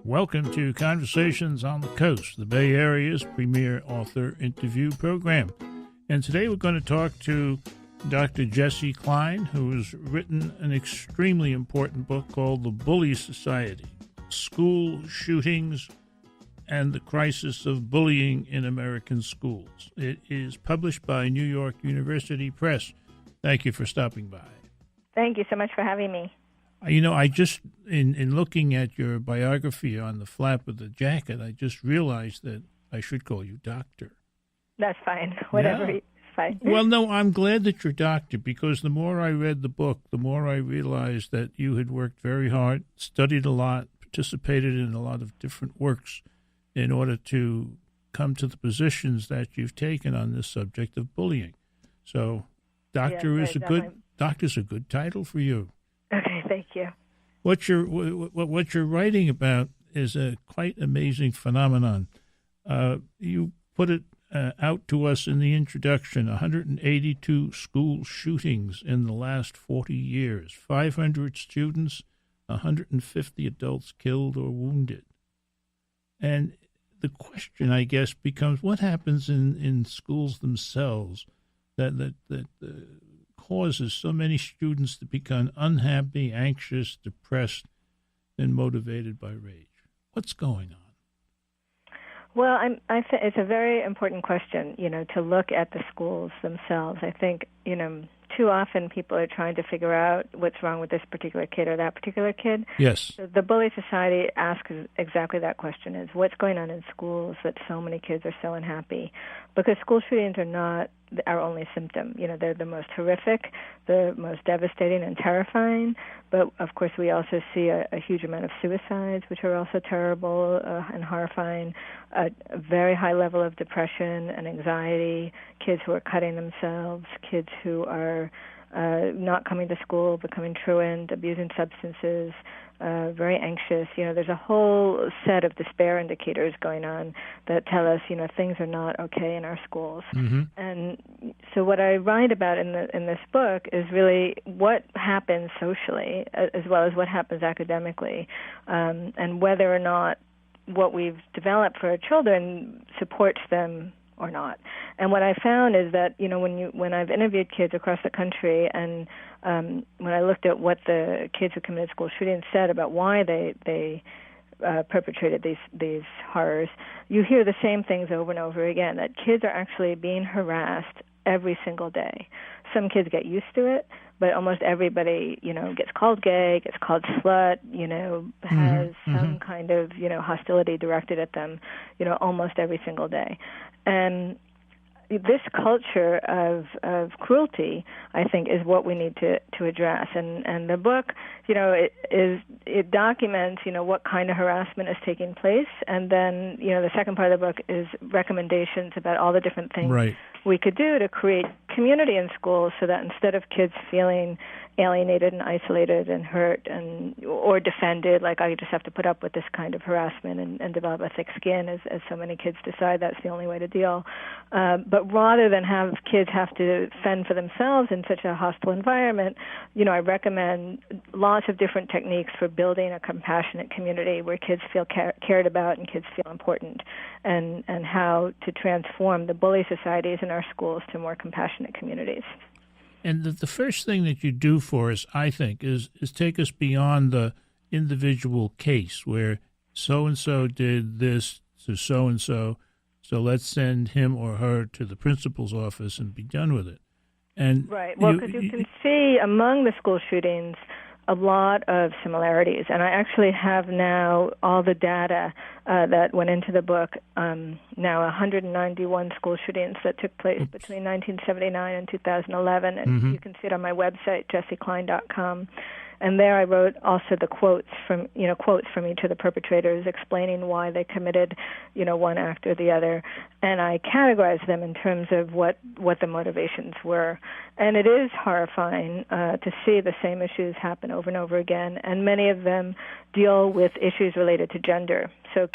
Welcome to Conversations on the Coast, the Bay Area's premier author interview program. And today we're going to talk to Dr. Jessie Klein, who has written an extremely important book called The Bully Society, School Shootings and the Crisis of Bullying in American Schools. It is published by New York University Press. Thank you for stopping by. Thank you so much for having me. You know, I just, in looking at your biography on the flap of the jacket, I just realized that I should call you doctor. That's fine. Whatever. Yeah. Fine. Well, no, I'm glad that you're doctor, because the more I read the book, the more I realized that you had worked very hard, studied a lot, participated in a lot of different works in order to come to the positions that you've taken on this subject of bullying. So, doctor is doctor's a good title for you. Okay, thank you. What you're writing about is a quite amazing phenomenon. You put it out to us in the introduction: 182 school shootings in the last 40 years, 500 students, 150 adults killed or wounded. And the question, I guess, becomes what happens in schools themselves that causes so many students to become unhappy, anxious, depressed, and motivated by rage. What's going on? Well, it's a very important question, to look at the schools themselves. I think, too often people are trying to figure out what's wrong with this particular kid or that particular kid. Yes. So the Bully Society asks exactly that question, is what's going on in schools that so many kids are so unhappy? Because school shootings are not our only symptom. They're the most horrific, the most devastating and terrifying. But, of course, we also see a huge amount of suicides, which are also terrible and horrifying, a very high level of depression and anxiety, kids who are cutting themselves, kids who are not coming to school, becoming truant, abusing substances, very anxious. There's a whole set of despair indicators going on that tell us, things are not okay in our schools. Mm-hmm. And so what I write about in this book is really what happens socially as well as what happens academically, and whether or not what we've developed for our children supports them or not. And what I found is that, when I've interviewed kids across the country and when I looked at what the kids who committed school shootings said about why they perpetrated these horrors, you hear the same things over and over again, that kids are actually being harassed every single day. Some kids get used to it, but almost everybody, gets called gay, gets called slut, has some kind of, hostility directed at them, almost every single day. And this culture of cruelty, I think, is what we need to address. And the book, it documents, what kind of harassment is taking place. And then, the second part of the book is recommendations about all the different things we could do to create community in schools so that instead of kids feeling alienated and isolated and hurt or defended, like I just have to put up with this kind of harassment and develop a thick skin, as so many kids decide that's the only way to deal. But rather than have kids have to fend for themselves in such a hostile environment, I recommend lots of different techniques for building a compassionate community where kids feel cared about and kids feel important, and how to transform the bully societies in our schools to more compassionate communities. And the first thing that you do for us, I think, is take us beyond the individual case where so-and-so did this to so-and-so, so let's send him or her to the principal's office and be done with it. And right. Well, because you can see among the school shootings a lot of similarities. And I actually have now all the data that went into the book, now 191 school shootings that took place between 1979 and 2011. And you can see it on my website, jessieklein.com. And there I wrote also the quotes from each of the perpetrators explaining why they committed, one act or the other. And I categorized them in terms of what the motivations were. And it is horrifying to see the same issues happen over and over again. And many of them deal with issues related to gender. So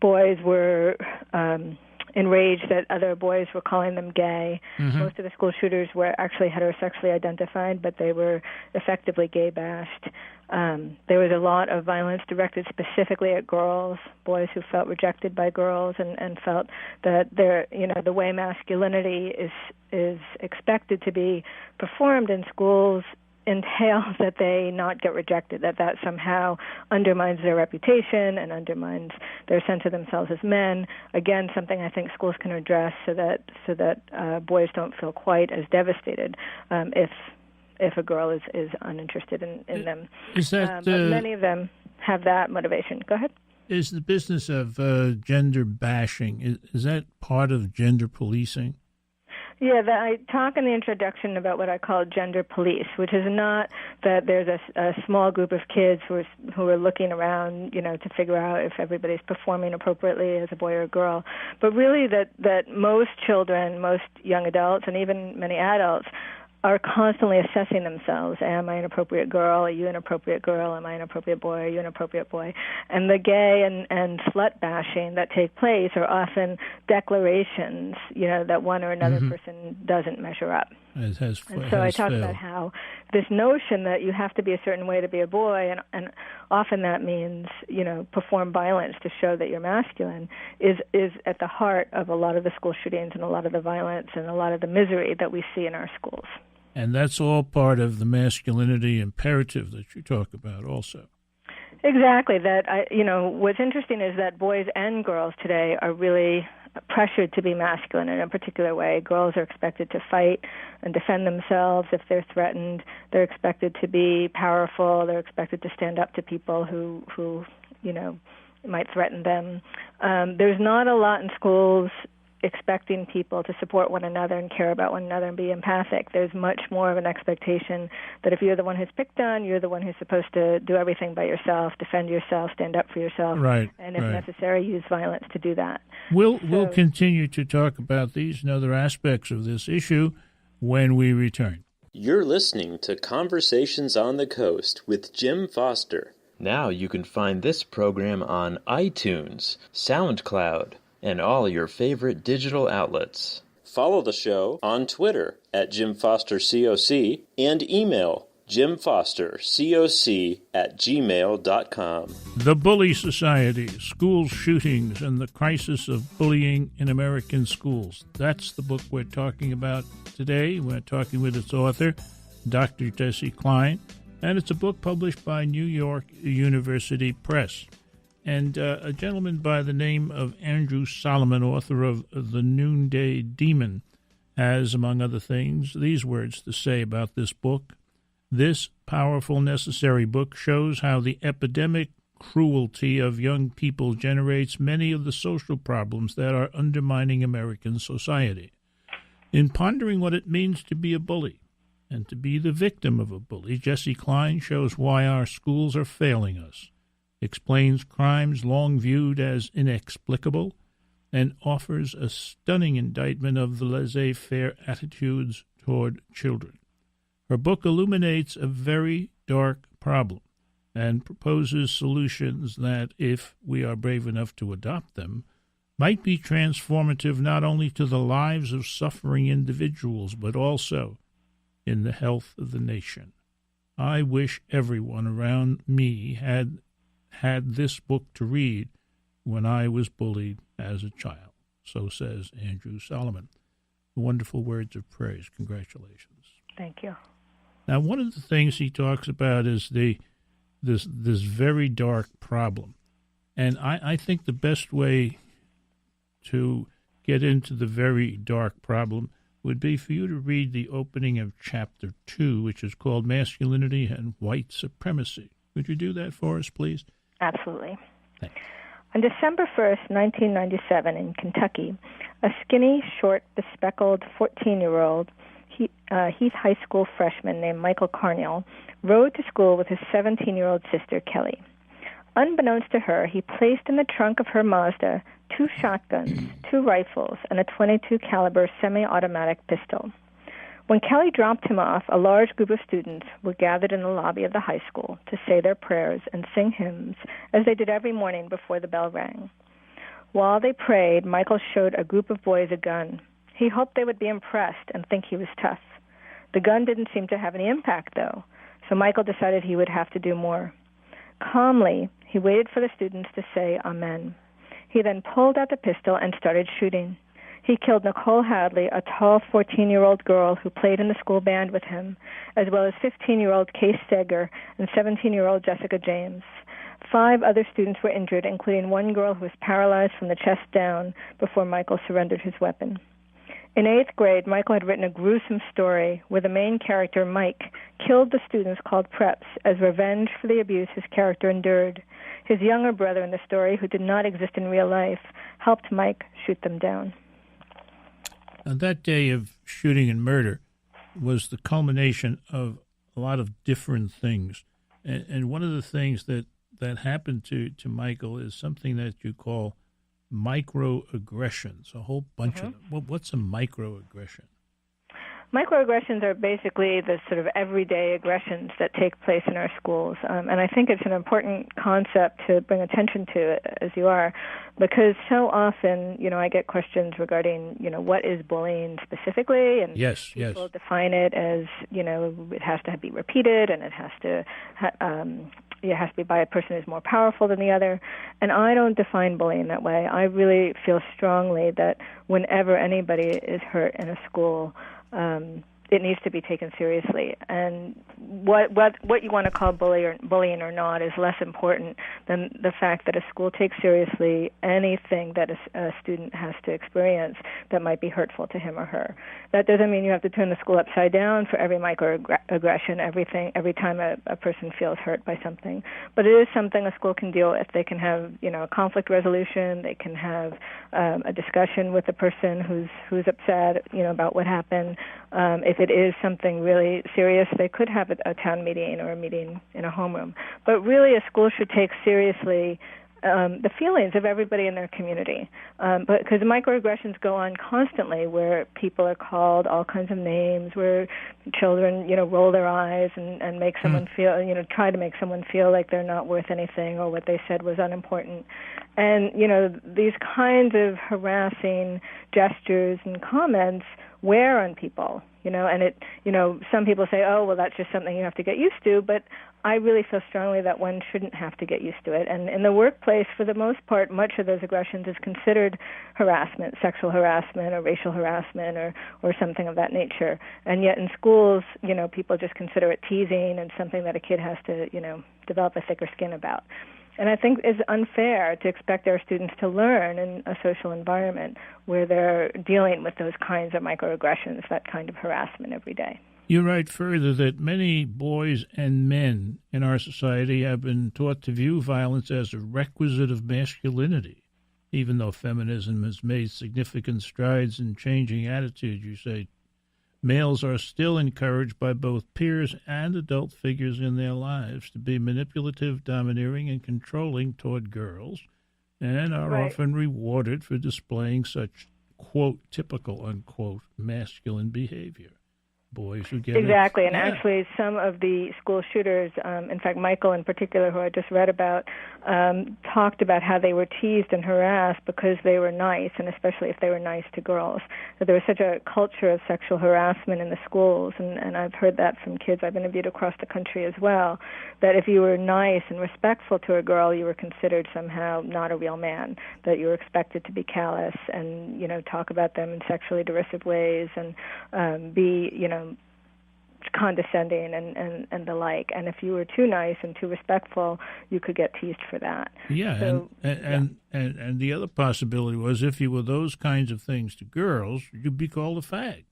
boys were enraged that other boys were calling them gay. Mm-hmm. Most of the school shooters were actually heterosexually identified, but they were effectively gay bashed. There was a lot of violence directed specifically at girls, boys who felt rejected by girls and felt that the way masculinity is expected to be performed in schools entails that they not get rejected, that somehow undermines their reputation and undermines their sense of themselves as men. Again, something I think schools can address so that boys don't feel quite as devastated if a girl is uninterested in them. Is that but many of them have that motivation. Go ahead. Is the business of gender bashing, is that part of gender policing? Yeah, I talk in the introduction about what I call gender police, which is not that there's a small group of kids who are looking around, to figure out if everybody's performing appropriately as a boy or a girl, but really that most children, most young adults, and even many adults are constantly assessing themselves. Am I an appropriate girl? Are you an appropriate girl? Am I an appropriate boy? Are you an appropriate boy? And the gay and slut bashing that take place are often declarations, that one or another person doesn't measure up. And so I talk about how this notion that you have to be a certain way to be a boy, and often that means, perform violence to show that you're masculine, is at the heart of a lot of the school shootings and a lot of the violence and a lot of the misery that we see in our schools. And that's all part of the masculinity imperative that you talk about also. Exactly. What's interesting is that boys and girls today are really pressured to be masculine in a particular way. Girls are expected to fight and defend themselves if they're threatened. They're expected to be powerful. They're expected to stand up to people who might threaten them. There's not a lot in schools expecting people to support one another and care about one another and be empathic. There's much more of an expectation that if you're the one who's picked on, you're the one who's supposed to do everything by yourself, defend yourself, stand up for yourself, and if necessary, use violence to do that. We'll continue to talk about these and other aspects of this issue when we return. You're listening to Conversations on the Coast with Jim Foster. Now you can find this program on iTunes, SoundCloud, and all your favorite digital outlets. Follow the show on Twitter at JimFosterCoc and email JimFosterCoc@gmail.com. The Bully Society, School Shootings and the Crisis of Bullying in American Schools. That's the book we're talking about today. We're talking with its author, Dr. Jessie Klein, and it's a book published by New York University Press. And a gentleman by the name of Andrew Solomon, author of The Noonday Demon, has, among other things, these words to say about this book. This powerful, necessary book shows how the epidemic cruelty of young people generates many of the social problems that are undermining American society. In pondering what it means to be a bully and to be the victim of a bully, Jessie Klein shows why our schools are failing us, explains crimes long viewed as inexplicable, and offers a stunning indictment of the laissez-faire attitudes toward children. Her book illuminates a very dark problem and proposes solutions that, if we are brave enough to adopt them, might be transformative not only to the lives of suffering individuals, but also in the health of the nation. I wish everyone around me had this book to read when I was bullied as a child. So says Andrew Solomon. Wonderful words of praise. Congratulations. Thank you. Now, one of the things he talks about is this very dark problem. And I think the best way to get into the very dark problem would be for you to read the opening of Chapter 2, which is called Masculinity and White Supremacy. Would you do that for us, please? Absolutely. Thanks. On December 1st, 1997, in Kentucky, a skinny, short, bespectacled 14-year-old Heath High School freshman named Michael Carneal rode to school with his 17-year-old sister, Kelly. Unbeknownst to her, he placed in the trunk of her Mazda 2 shotguns, 2 rifles, and a .22 caliber semi-automatic pistol. When Kelly dropped him off, a large group of students were gathered in the lobby of the high school to say their prayers and sing hymns, as they did every morning before the bell rang. While they prayed, Michael showed a group of boys a gun. He hoped they would be impressed and think he was tough. The gun didn't seem to have any impact, though, so Michael decided he would have to do more. Calmly, he waited for the students to say Amen. He then pulled out the pistol and started shooting. He killed Nicole Hadley, a tall 14-year-old girl who played in the school band with him, as well as 15-year-old Case Steger and 17-year-old Jessica James. 5 other students were injured, including one girl who was paralyzed from the chest down before Michael surrendered his weapon. In 8th grade, Michael had written a gruesome story where the main character, Mike, killed the students called preps as revenge for the abuse his character endured. His younger brother in the story, who did not exist in real life, helped Mike shoot them down. Now, that day of shooting and murder was the culmination of a lot of different things. And one of the things that happened to Michael is something that you call microaggressions, a whole bunch of them. What's a microaggression? Microaggressions are basically the sort of everyday aggressions that take place in our schools. And I think it's an important concept to bring attention to, as you are, because so often, I get questions regarding, what is bullying specifically, and people define it as, it has to be repeated, and it has to be by a person who's more powerful than the other. And I don't define bullying that way. I really feel strongly that whenever anybody is hurt in a school, it needs to be taken seriously. And what you want to call bullying or not is less important than the fact that a school takes seriously anything that a student has to experience that might be hurtful to him or her. That doesn't mean you have to turn the school upside down for every microaggression, every time a person feels hurt by something. But it is something a school can deal with. They can have, a conflict resolution. They can have a discussion with the person who's upset, about what happened. If it is something really serious, they could have a town meeting or a meeting in a homeroom. But really, a school should take seriously the feelings of everybody in their community. Because microaggressions go on constantly, where people are called all kinds of names, where children, roll their eyes and make someone feel, try to make someone feel like they're not worth anything or what they said was unimportant. And, these kinds of harassing gestures and comments wear on people, and it, some people say, oh, well, that's just something you have to get used to, but I really feel strongly that one shouldn't have to get used to it. And in the workplace, for the most part, much of those aggressions is considered harassment, sexual harassment or racial harassment or something of that nature. And yet in schools, people just consider it teasing and something that a kid has to, develop a thicker skin about. And I think it's unfair to expect our students to learn in a social environment where they're dealing with those kinds of microaggressions, that kind of harassment every day. You write further that many boys and men in our society have been taught to view violence as a requisite of masculinity. Even though feminism has made significant strides in changing attitudes, you say, males are still encouraged by both peers and adult figures in their lives to be manipulative, domineering, and controlling toward girls, and are often rewarded for displaying such, quote, typical, unquote, masculine behavior. Boys who get exactly, and actually some of the school shooters, in fact Michael in particular, who I just read about, talked about how they were teased and harassed because they were nice, and especially if they were nice to girls. That there was such a culture of sexual harassment in the schools, and I've heard that from kids I've interviewed across the country as well, that if you were nice and respectful to a girl, you were considered somehow not a real man, that you were expected to be callous and, talk about them in sexually derisive ways and be, condescending and the like. And if you were too nice and too respectful, you could get teased for that. Yeah, so, and the other possibility was if you were those kinds of things to girls, you'd be called a fag.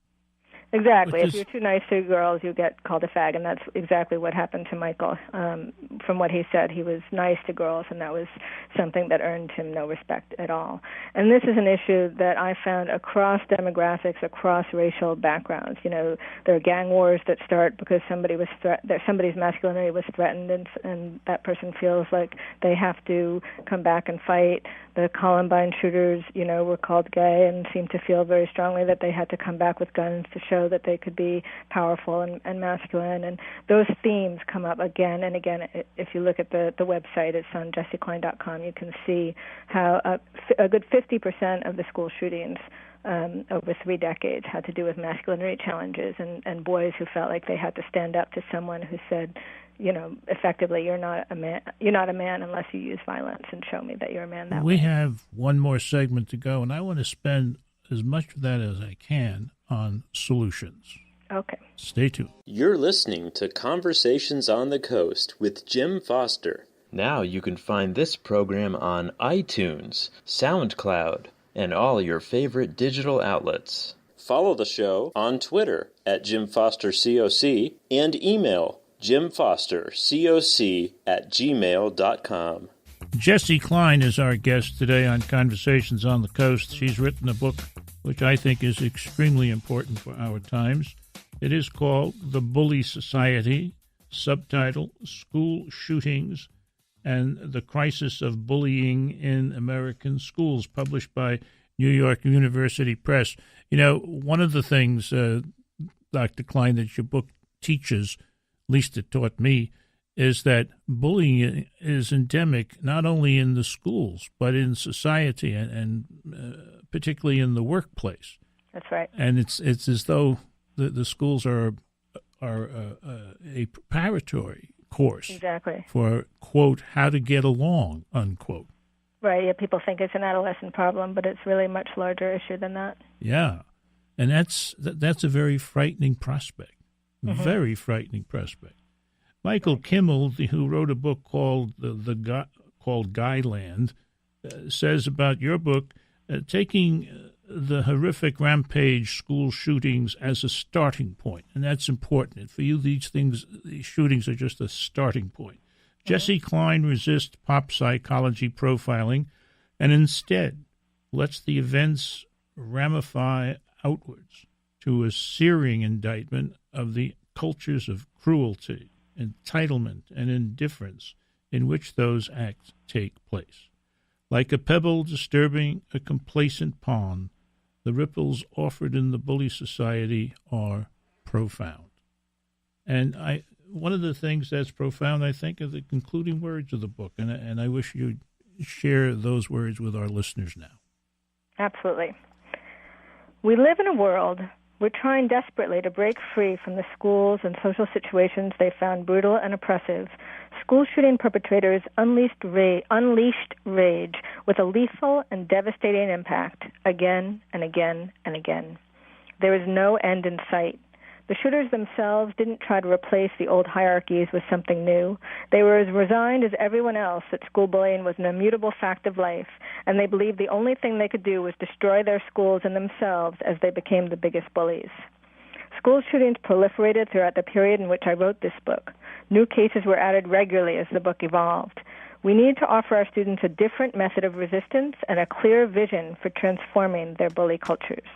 Exactly. If you're too nice to girls, you get called a fag, and that's exactly what happened to Michael. From what he said, he was nice to girls, and that was something that earned him no respect at all. And this is an issue that I found across demographics, across racial backgrounds. There are gang wars that start because somebody's masculinity was threatened, and that person feels like they have to come back and fight. The Columbine shooters, were called gay and seemed to feel very strongly that they had to come back with guns to show show that they could be powerful and masculine. And those themes come up again and again. If you look at the website, it's on jessieklein.com, you can see how a good 50% of the school shootings over 3 decades had to do with masculinity challenges and boys who felt like they had to stand up to someone who said, effectively, you're not a man unless you use violence, and show me that you're a man that way. We have one more segment to go, and I want to spend as much of that as I can on solutions. Okay. Stay tuned. You're listening to Conversations on the Coast with Jim Foster. Now you can find this program on iTunes, SoundCloud, and all your favorite digital outlets. Follow the show on Twitter at Jim Foster COC and email jimfostercoc@gmail.com. Jessie Klein is our guest today on Conversations on the Coast. She's written a book which I think is extremely important for our times. It is called The Bully Society, subtitle School Shootings and the Crisis of Bullying in American Schools, published by New York University Press. One of the things, Dr. Klein, that your book teaches, at least it taught me, is that bullying is endemic not only in the schools but in society and particularly in the workplace. That's right. And it's as though the schools are a preparatory course. Exactly. For, quote, how to get along, unquote. Right. Yeah. People think it's an adolescent problem, but it's really a much larger issue than that. Yeah, and that's a very frightening prospect. Mm-hmm. Very frightening prospect. Michael Kimmel, who wrote a book called called Guyland, says about your book, taking the horrific rampage school shootings as a starting point, and that's important. For you, these shootings are just a starting point. Mm-hmm. Jessie Klein resists pop psychology profiling and instead lets the events ramify outwards to a searing indictment of the cultures of cruelty, entitlement, and indifference in which those acts take place. Like a pebble disturbing a complacent pond, the ripples offered in the Bully Society are profound. And one of the things that's profound, I think, are the concluding words of the book, and I wish you'd share those words with our listeners now. Absolutely. We live in a world we're trying desperately to break free from the schools and social situations they found brutal and oppressive. School shooting perpetrators unleashed rage with a lethal and devastating impact again and again and again. There is no end in sight. The shooters themselves didn't try to replace the old hierarchies with something new. They were as resigned as everyone else that school bullying was an immutable fact of life, and they believed the only thing they could do was destroy their schools and themselves as they became the biggest bullies. School shootings proliferated throughout the period in which I wrote this book. New cases were added regularly as the book evolved. We need to offer our students a different method of resistance and a clear vision for transforming their bully cultures.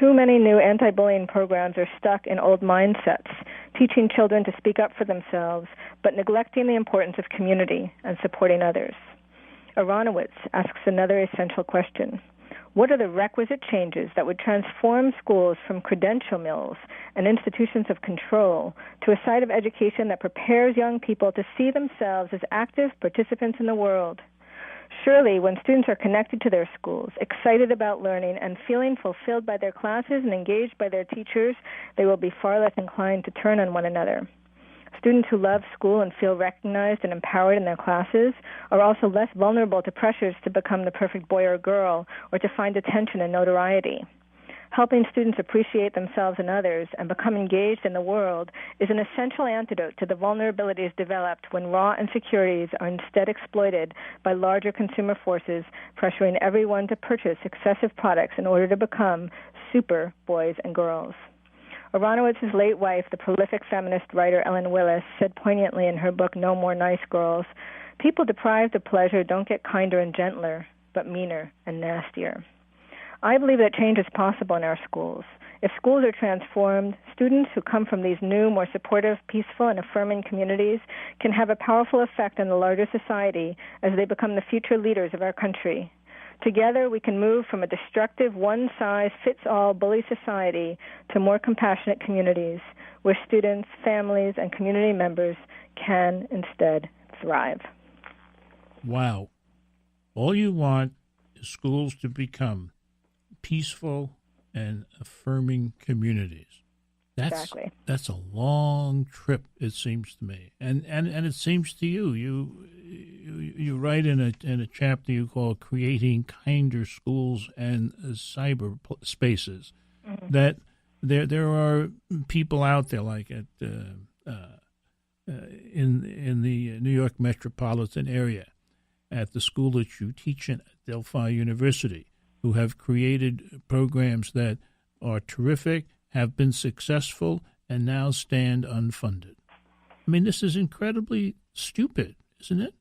Too many new anti-bullying programs are stuck in old mindsets, teaching children to speak up for themselves, but neglecting the importance of community and supporting others. Aronowitz asks another essential question. What are the requisite changes that would transform schools from credential mills and institutions of control to a site of education that prepares young people to see themselves as active participants in the world? Surely, when students are connected to their schools, excited about learning, and feeling fulfilled by their classes and engaged by their teachers, they will be far less inclined to turn on one another. Students who love school and feel recognized and empowered in their classes are also less vulnerable to pressures to become the perfect boy or girl or to find attention and notoriety. Helping students appreciate themselves and others and become engaged in the world is an essential antidote to the vulnerabilities developed when raw insecurities are instead exploited by larger consumer forces, pressuring everyone to purchase excessive products in order to become super boys and girls. Aronowitz's late wife, the prolific feminist writer Ellen Willis, said poignantly in her book No More Nice Girls, "People deprived of pleasure don't get kinder and gentler, but meaner and nastier." I believe that change is possible in our schools. If schools are transformed, students who come from these new, more supportive, peaceful, and affirming communities can have a powerful effect on the larger society as they become the future leaders of our country. Together, we can move from a destructive, one-size-fits-all bully society to more compassionate communities where students, families, and community members can instead thrive. Wow. All you want is schools to become peaceful and affirming communities. Exactly. That's a long trip, it seems to me, and it seems to you. You write in a chapter you call "Creating Kinder Schools and Cyber Spaces," that there are people out there like in the New York metropolitan area, at the school that you teach in, at Delphi University, who have created programs that are terrific, have been successful, and now stand unfunded. I mean, this is incredibly stupid, isn't it?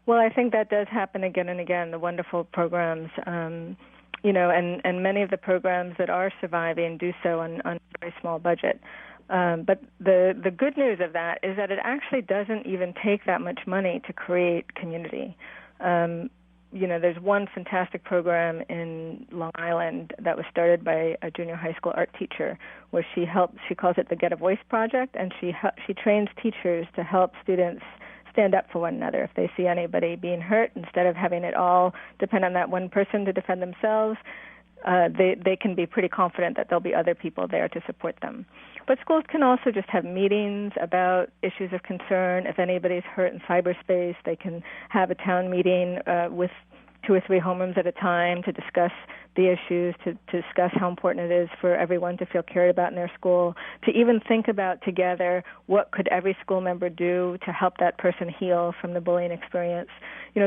Well, I think that does happen again and again, the wonderful programs, and many of the programs that are surviving do so on a very small budget. But the good news of that is that it actually doesn't even take that much money to create community. There's one fantastic program in Long Island that was started by a junior high school art teacher, where she calls it the Get a Voice Project, and she trains teachers to help students stand up for one another. If they see anybody being hurt, instead of having it all depend on that one person to defend themselves, they can be pretty confident that there'll be other people there to support them. But schools can also just have meetings about issues of concern. If anybody's hurt in cyberspace, they can have a town meeting with 2 or 3 homerooms at a time to discuss the issues, to discuss how important it is for everyone to feel cared about in their school, to even think about together what could every school member do to help that person heal from the bullying experience.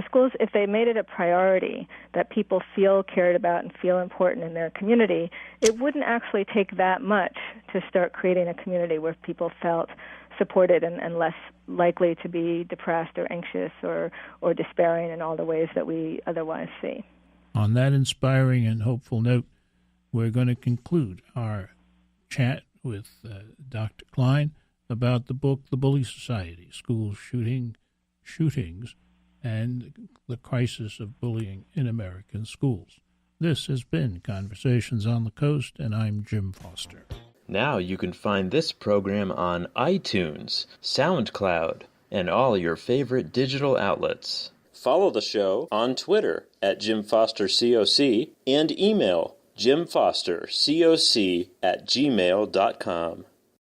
Schools, if they made it a priority that people feel cared about and feel important in their community, it wouldn't actually take that much to start creating a community where people felt supported and less likely to be depressed or anxious or despairing in all the ways that we otherwise see. On that inspiring and hopeful note, we're going to conclude our chat with Dr. Klein about the book, The Bully Society, School Shootings, and the Crisis of Bullying in American Schools. This has been Conversations on the Coast, and I'm Jim Foster. Now you can find this program on iTunes, SoundCloud, and all your favorite digital outlets. Follow the show on Twitter at Jim Foster COC and email jimfostercoc@gmail.com.